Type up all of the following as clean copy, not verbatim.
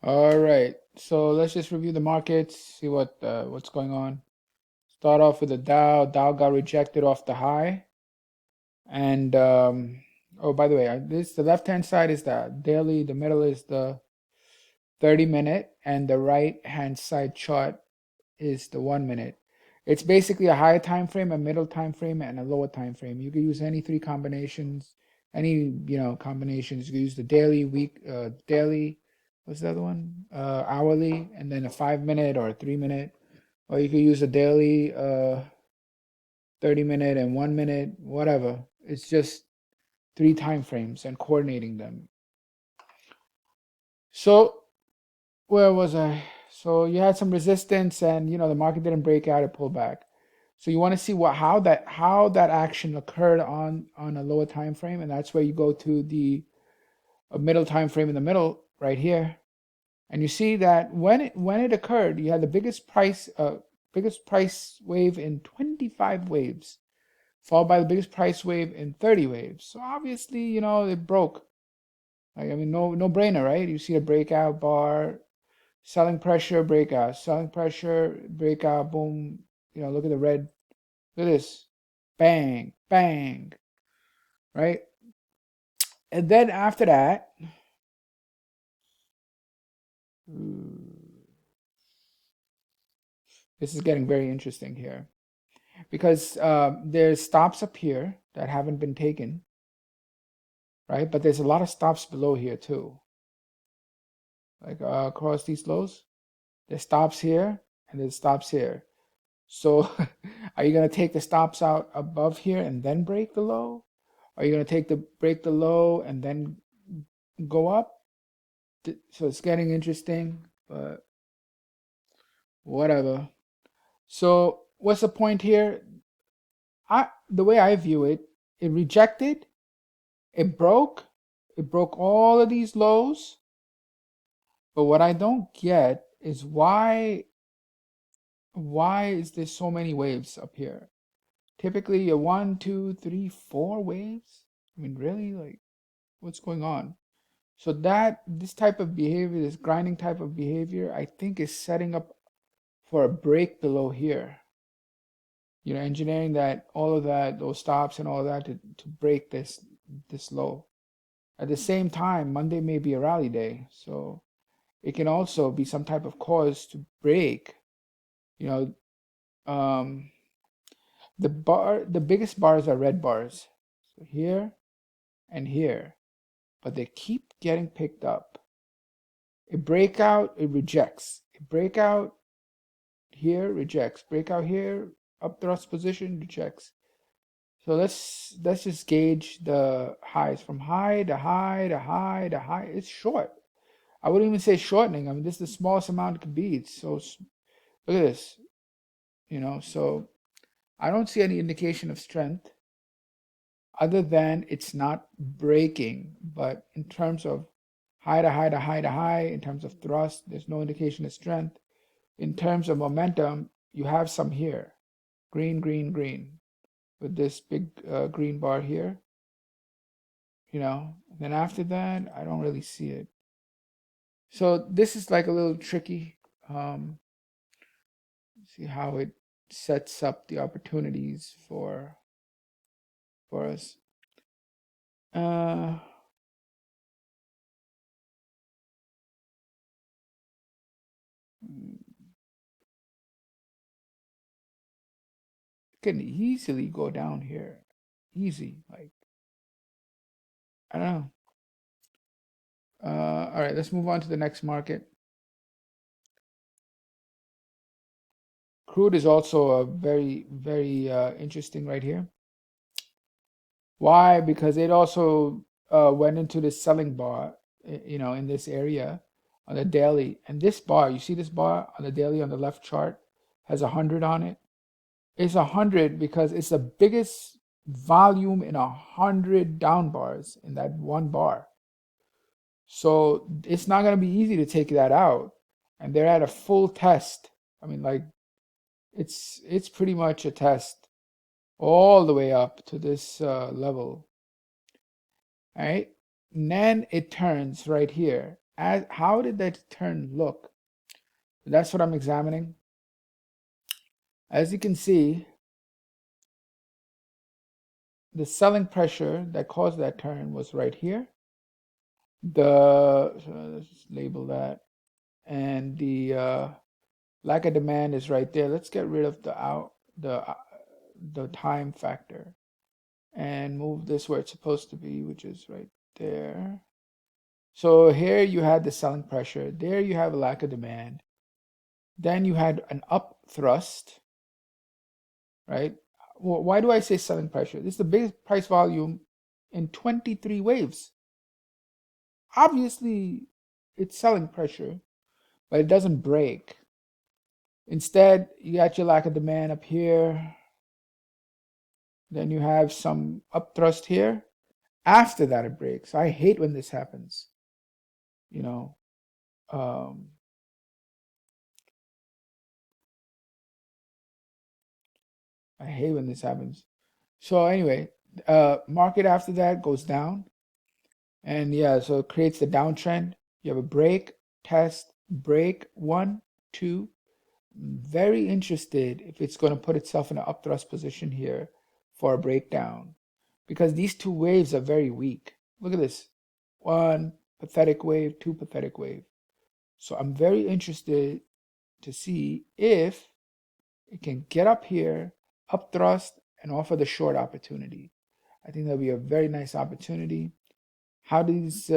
All right, so let's just review the markets, see what's going on. Start off with the Dow. Dow got rejected off the high, and oh, by the way, this the left-hand side is the daily, the middle is the 30-minute, and the right-hand side chart is the 1 minute. It's basically a higher time frame, a middle time frame, and a lower time frame. You can use any three combinations, any combinations. You can use the daily, daily. What's the other one? Hourly, and then a 5 minute or a 3 minute, or you could use a daily, 30 minute and 1 minute, whatever. It's just three time frames and coordinating them. So where was I? So you had some resistance, and the market didn't break out; it pulled back. So you want to see how that action occurred on a lower time frame, and that's where you go to the middle time frame in the middle right here, and you see that when it occurred, you had the biggest price wave in 25 waves, followed by the biggest price wave in 30 waves. So obviously, it broke. Like, I mean, no brainer, right? You see a breakout bar, selling pressure, breakout, boom. Look at the red. Look at this. Bang, bang, right? And then after that, this is getting very interesting here because there's stops up here that haven't been taken, right? But there's a lot of stops below here too, like across these lows. There's stops here and there's stops here. So are you going to take the stops out above here and then break the low? Are you going to break the low and then go up? So it's getting interesting, but whatever. So what's the point here? The way I view it, it rejected, it broke all of these lows. But what I don't get is why is there so many waves up here? Typically, you're one, two, three, four waves. I mean, really, like, what's going on? So this type of behavior, this grinding type of behavior, I think is setting up for a break below here. Engineering that, all of that, those stops and all of that to break this low. At the same time, Monday may be a rally day, so it can also be some type of cause to break. You know, the biggest bars are red bars, so here and here, but they keep getting picked up. A breakout, it rejects. A breakout here rejects. Breakout here, up thrust position rejects. So let's just gauge the highs from high to high to high to high. It's short. I wouldn't even say shortening. I mean, this is the smallest amount it could be. It's so look at this. So I don't see any indication of strength other than it's not breaking. But in terms of high to high to high to high, in terms of thrust, there's no indication of strength. In terms of momentum, you have some here. Green, green, green, with this big green bar here. And then after that, I don't really see it. So this is like a little tricky. See how it sets up the opportunities for us. Uh, can easily go down here. Easy. Like, I don't know. All right, let's move on to the next market. Crude is also a very, very interesting right here. Why? Because it also went into the selling bar, in this area on the daily. And this bar, you see this bar on the daily on the left chart, has 100 on it. It's 100 because it's the biggest volume in 100 down bars in that one bar. So it's not going to be easy to take that out. And they're at a full test. I mean, like, it's pretty much a test all the way up to this level. All right. And then it turns right here. how did that turn look? That's what I'm examining. As you can see, the selling pressure that caused that turn was right here. So let's just label that. And the lack of demand is right there. Let's get rid of the time factor and move this where it's supposed to be, which is right there. So here you had the selling pressure. There you have a lack of demand. Then you had an up thrust, right? Why do I say selling pressure? This is the biggest price volume in 23 waves. Obviously, it's selling pressure, but it doesn't break. Instead, you got your lack of demand up here. Then you have some up thrust here. After that, it breaks. I hate when this happens. You know, um, I hate when this happens. So anyway, market after that goes down. And yeah, so it creates the downtrend. You have a break, test, break, 1, 2. Very interested if it's going to put itself in an upthrust position here for a breakdown because these two waves are very weak. Look at this. 1 pathetic wave, 2 pathetic wave. So I'm very interested to see if it can get up here, upthrust, and offer the short opportunity. I think that'll be a very nice opportunity. How does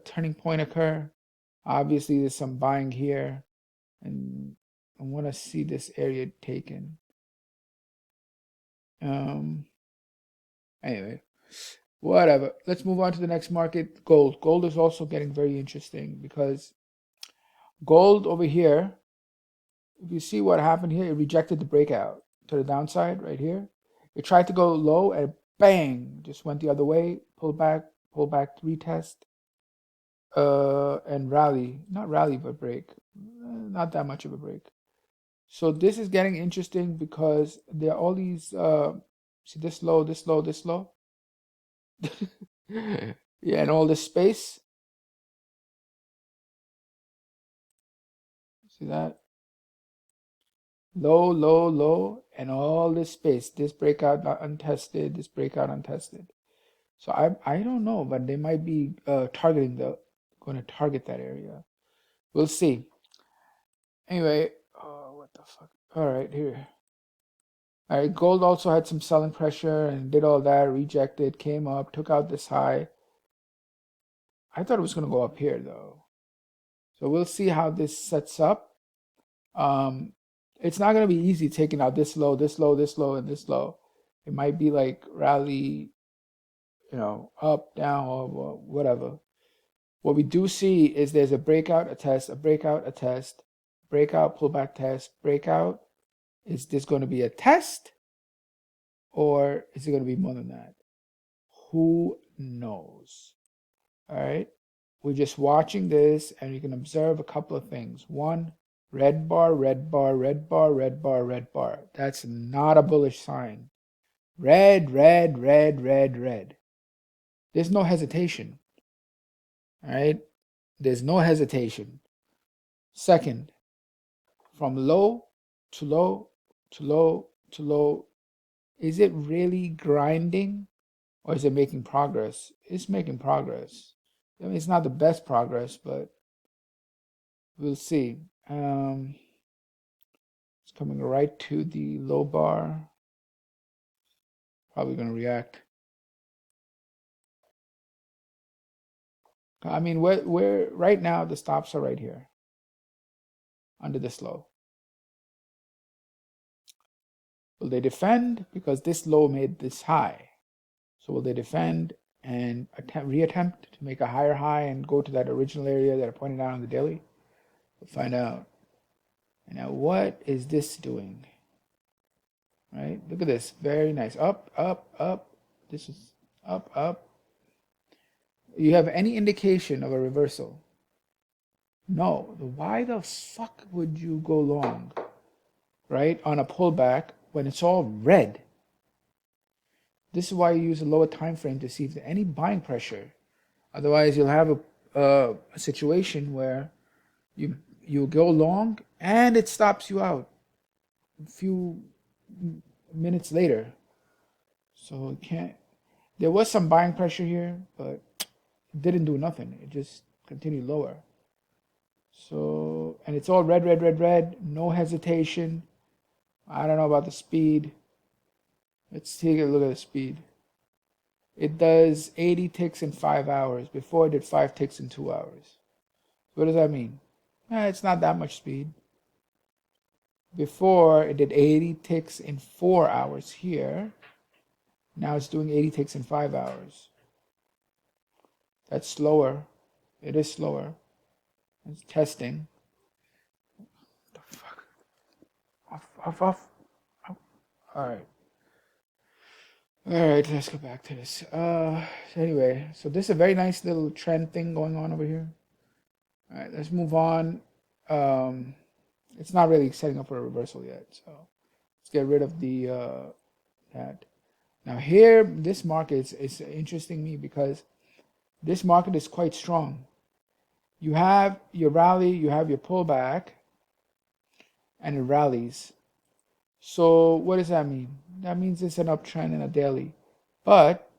turning point occur? Obviously, there's some buying here, and I want to see this area taken. Anyway, whatever. Let's move on to the next market, gold. Gold is also getting very interesting because gold over here, if you see what happened here, it rejected the breakout to the downside right here. It tried to go low and bang, just went the other way, pull back, retest, and rally. Not rally, but break. Not that much of a break. So this is getting interesting because there are all these, see this low, this low, this low. Yeah, and all this space. See that? Low, low, low, and all this space. This breakout untested, this breakout untested. So I don't know, but they might be going to target that area. We'll see. Anyway, oh, what the fuck? All right, here. All right, gold also had some selling pressure and did all that, rejected, came up, took out this high. I thought it was going to go up here though. So we'll see how this sets up. It's not going to be easy taking out this low, this low, this low, and this low. It might be like rally, up, down, or whatever. What we do see is there's a breakout, a test, a breakout, a test, breakout, pullback test, breakout. Is this going to be a test or is it going to be more than that? Who knows? All right. We're just watching this and you can observe a couple of things. One, red bar, red bar, red bar, red bar, red bar. That's not a bullish sign. Red, red, red, red, red. There's no hesitation. All right. There's no hesitation. Second, from low to low to low to low, is it really grinding or is it making progress? It's making progress. I mean, it's not the best progress, but we'll see. It's coming right to the low bar. Probably going to react. I mean, where right now the stops are right here under this low. Will they defend? Because this low made this high. So will they defend and reattempt to make a higher high and go to that original area that I pointed out on the daily? We'll find out. And now what is this doing? Right? Look at this. Very nice. Up, up, up. This is up, up. You have any indication of a reversal? No. Why the fuck would you go long, right, on a pullback when it's all red? This is why you use a lower time frame to see if there's any buying pressure. Otherwise, you'll have a situation where you go long and it stops you out a few minutes later. So it can't. There was some buying pressure here, but it didn't do nothing. It just continued lower. So, and it's all red, red, red, red. No hesitation. I don't know about the speed. Let's take a look at the speed. It does 80 ticks in 5 hours. Before it did 5 ticks in 2 hours. What does that mean? It's not that much speed. Before it did 80 ticks in 4 hours here. Now it's doing 80 ticks in 5 hours. That's slower. It is slower. It's testing. What the fuck? Off. All right. All right, let's go back to this. So anyway, so this is a very nice little trend thing going on over here. All right, let's move on. It's not really setting up for a reversal yet, so let's get rid of the that. Now here, this market is interesting me because this market is quite strong. You have your rally, you have your pullback, and it rallies. So what does that mean? That means it's an uptrend in a daily. But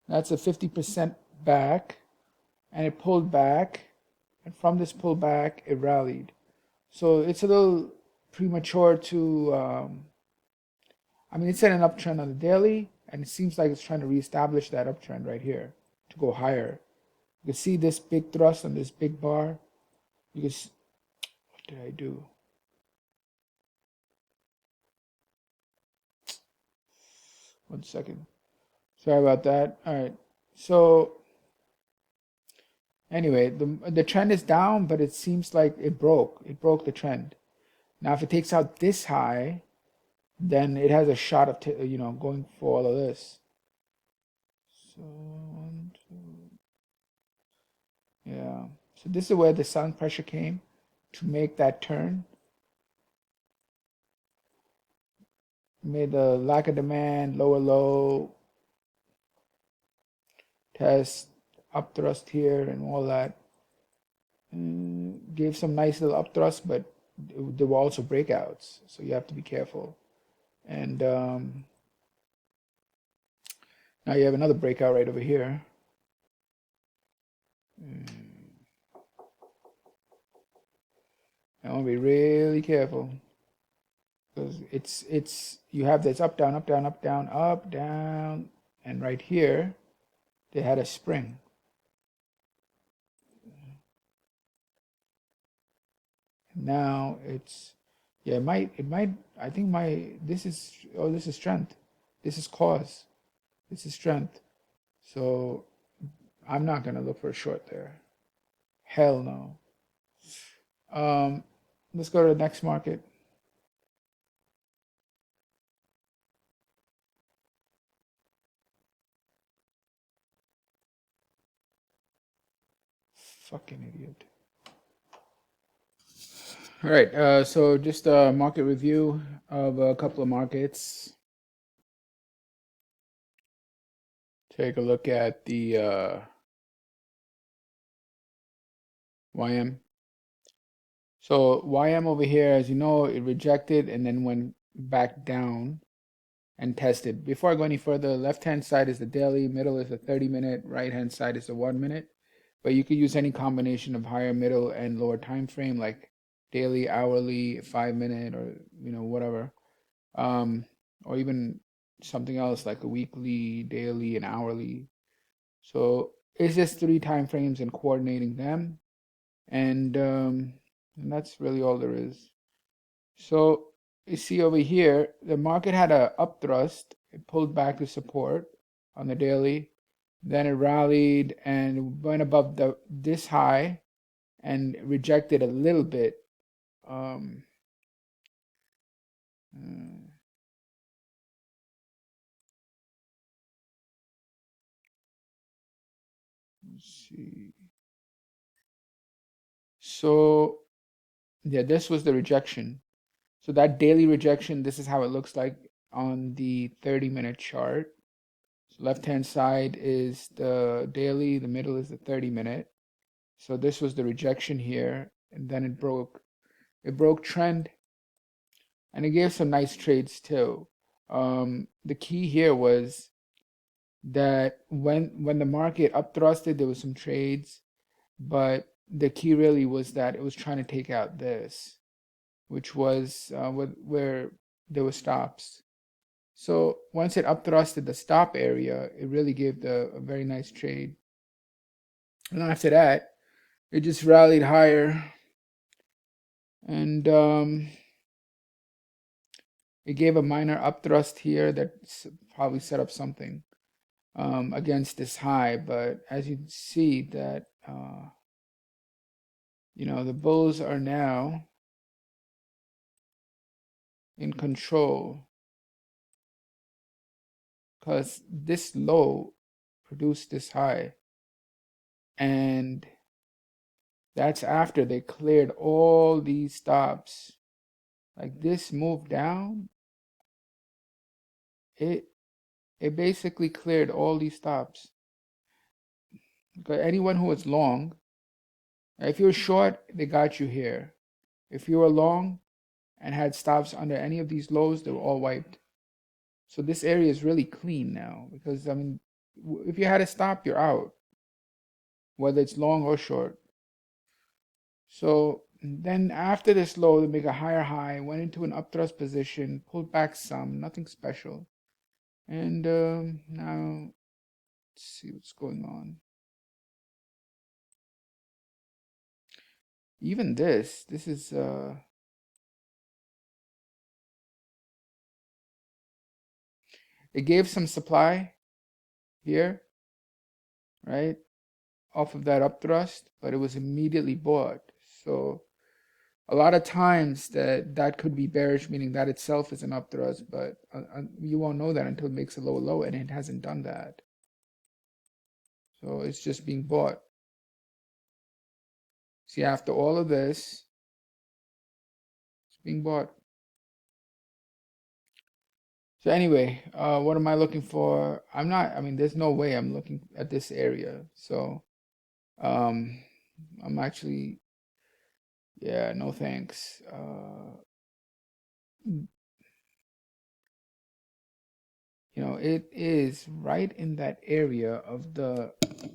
that's a 50% back, and it pulled back, and from this pullback, it rallied. So it's a little premature to, I mean, it's in an uptrend on the daily, and it seems like it's trying to reestablish that uptrend right here to go higher. You can see this big thrust on this big bar. You can, what did I do? One second. Sorry about that. All right. So anyway, the trend is down, but it seems like it broke. It broke the trend. Now, if it takes out this high, then it has a shot of going for all of this. So one, two, yeah. So this is where the selling pressure came to make that turn. Made the lack of demand, lower low, test, up thrust here, and all that. Gave some nice little up thrust, but there were also breakouts, so you have to be careful. And now you have another breakout right over here. I want to be really careful because it's you have this up down up down up down up down, and right here they had a spring. Now it's it might I think this is strength. This is cause. This is strength. So I'm not gonna look for a short there. Hell no. Let's go to the next market. Fucking idiot. All right, so just a market review of a couple of markets. Take a look at the YM. So YM over here, as you know, it rejected and then went back down and tested. Before I go any further, left-hand side is the daily, middle is the 30-minute, right-hand side is the 1 minute. But you could use any combination of higher, middle, and lower time frame, like daily, hourly, 5 minute, or whatever, or even something else like a weekly, daily, and hourly. So it's just 3 time frames and coordinating them, and that's really all there is. So you see over here, the market had a upthrust. It pulled back to support on the daily. Then it rallied and went above this high and rejected a little bit. Um, let's see. So yeah, this was the rejection. So that daily rejection, this is how it looks like. on the 30-minute chart. So left-hand side is the daily, the middle is the 30-minute. So this was the rejection here, and then it broke. It broke trend, and it gave some nice trades too. The key here was that when the market up thrusted, there was some trades, but the key really was that it was trying to take out this, which was where there were stops. So once it up thrusted the stop area, it really gave a very nice trade. And after that, it just rallied higher, and it gave a minor upthrust here that probably set up something against this high. But as you can see that, the bulls are now in control because this low produced this high. And that's after they cleared all these stops. Like this move down, it basically cleared all these stops. Because anyone who was long, if you were short, they got you here. If you were long and had stops under any of these lows, they were all wiped. So this area is really clean now because, I mean, if you had a stop, you're out, whether it's long or short. So then after this low, they make a higher high, went into an upthrust position, pulled back some, nothing special. And now, let's see what's going on. Even this is it gave some supply here, right, off of that upthrust, but it was immediately bought. So a lot of times that could be bearish, meaning that itself is an upthrust, but you won't know that until it makes a lower low, and it hasn't done that. So it's just being bought. See, after all of this, it's being bought. So anyway, what am I looking for? I mean, there's no way I'm looking at this area. So I'm actually, yeah, no thanks. It is right in that area of the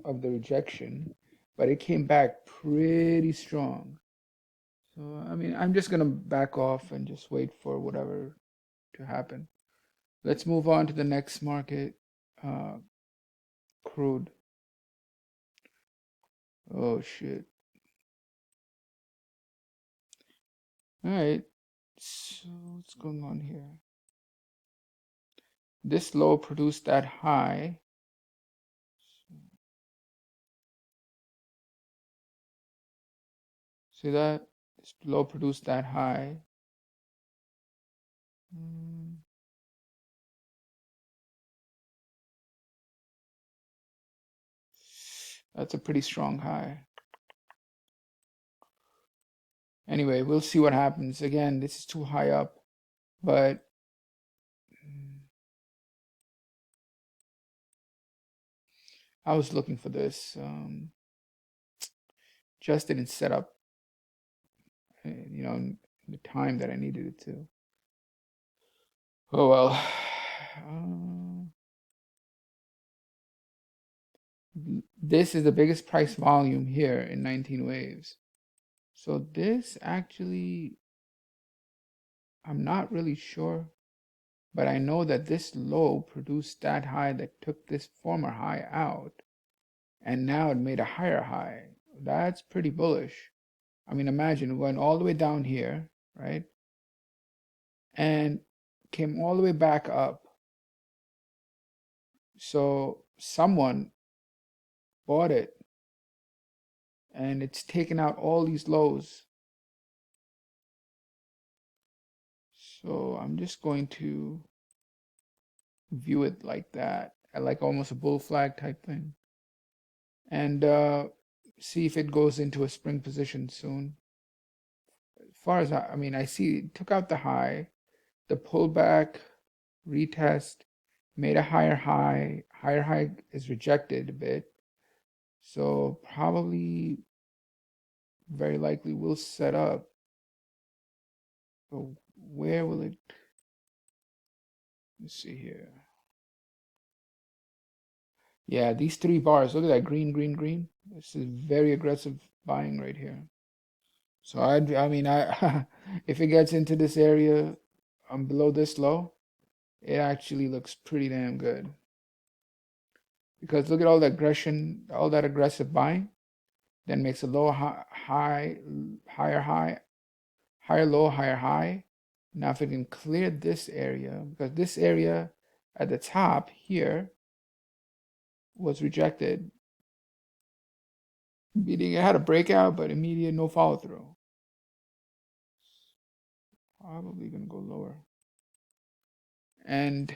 rejection, but it came back pretty strong. So I mean, I'm just gonna back off and just wait for whatever to happen. Let's move on to the next market, uh, crude. Oh shit. All right. So what's going on here? This low produced that high. See that? This low produced that high. That's a pretty strong high. Anyway, we'll see what happens. Again, this is too high up, but I was looking for this. Just didn't set up, the time that I needed it to. Oh well. This is the biggest price volume here in 19 waves. So this actually, I'm not really sure, but I know that this low produced that high that took this former high out, and now it made a higher high. That's pretty bullish. I mean, imagine going all the way down here, right? And came all the way back up. So someone bought it, and it's taken out all these lows. So I'm just going to view it like that, like almost a bull flag type thing, and see if it goes into a spring position soon. As far as I mean, I see it took out the high, the pullback retest, made a higher high. Higher high is rejected a bit. So probably very likely will set up. But where will it? Let's see here. Yeah, these 3 bars. Look at that green, green, green. This is very aggressive buying right here. So I mean, if it gets into this area, below this low, it actually looks pretty damn good. Because look at all the aggression, all that aggressive buying, then makes a low, high, higher high, higher low, higher high. Now, if it can clear this area, because this area at the top here was rejected, meaning it had a breakout, but immediate no follow through. Probably gonna go lower. And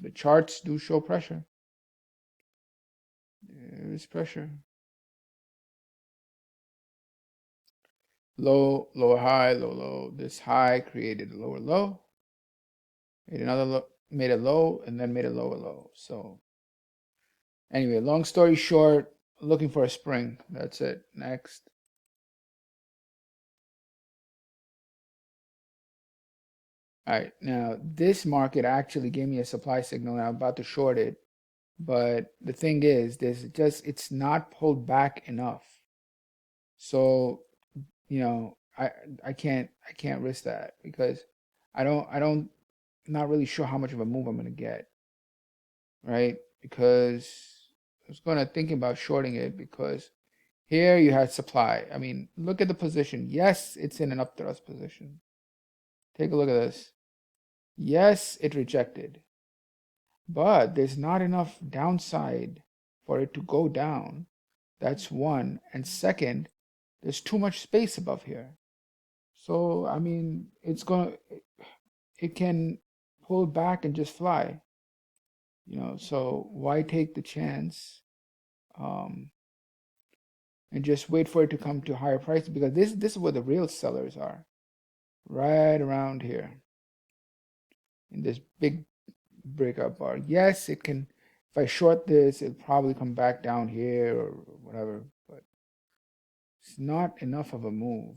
the charts do show pressure. There is pressure. Low, lower high, low, low. This high created a lower low. Made another low, made a low, and then made a lower low. So anyway, long story short, looking for a spring. That's it. Next. All right, now this market actually gave me a supply signal and I'm about to short it. But the thing is, it's not pulled back enough. So, you know, I can't risk that because I don't not really sure how much of a move I'm gonna get, right? Because I was gonna think about shorting it because here you had supply. I mean, look at the position. Yes, it's in an upthrust position. Take a look at this. Yes, it rejected, but there's not enough downside for it to go down. That's one. And second, there's too much space above here. So, I mean, it can pull back and just fly, so why take the chance um, and just wait for it to come to higher prices? Because this is where the real sellers are, right around here in this big breakout bar. Yes, it can, if I short this, it'll probably come back down here or whatever, but it's not enough of a move.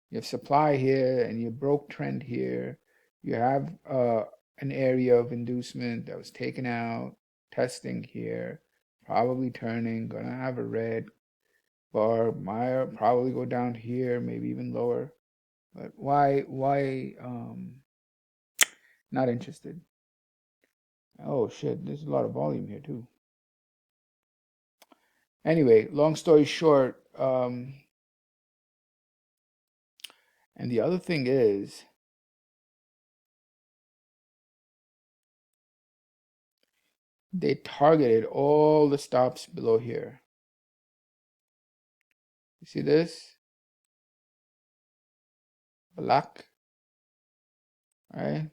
You have supply here and you broke trend here. You have an area of inducement that was taken out, testing here, probably turning, gonna have a red bar. Might probably go down here, maybe even lower. But why not interested? Oh shit, there's a lot of volume here too. Anyway, long story short, and the other thing is, they targeted all the stops below here. You see this? Black, right?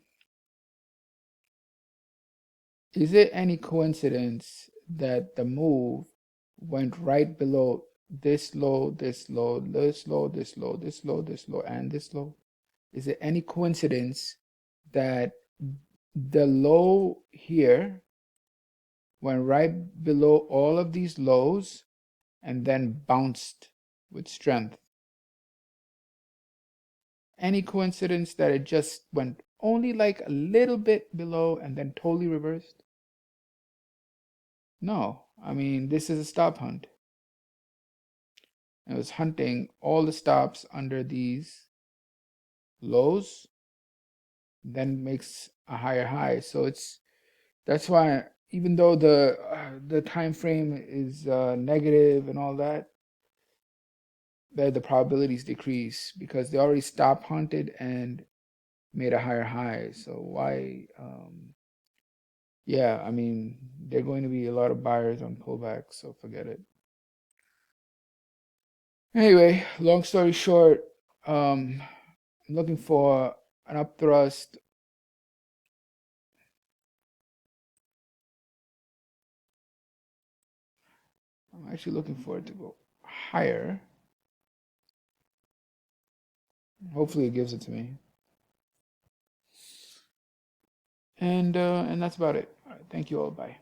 Is it any coincidence that the move went right below this low, this low, this low, this low, this low, this low, and this low? Is it any coincidence that the low here went right below all of these lows and then bounced with strength? Any coincidence that it just went only like a little bit below and then totally reversed? No. I mean, this is a stop hunt. It was hunting all the stops under these lows, then makes a higher high. So that's why even though the time frame is negative and all that, the probabilities decrease because they already stop hunted and made a higher high. So why? Yeah, I mean, there are going to be a lot of buyers on pullback, so forget it. Anyway, long story short, I'm looking for an upthrust. I'm actually looking for it to go higher. Hopefully it gives it to me. And that's about it. All right, thank you all. Bye.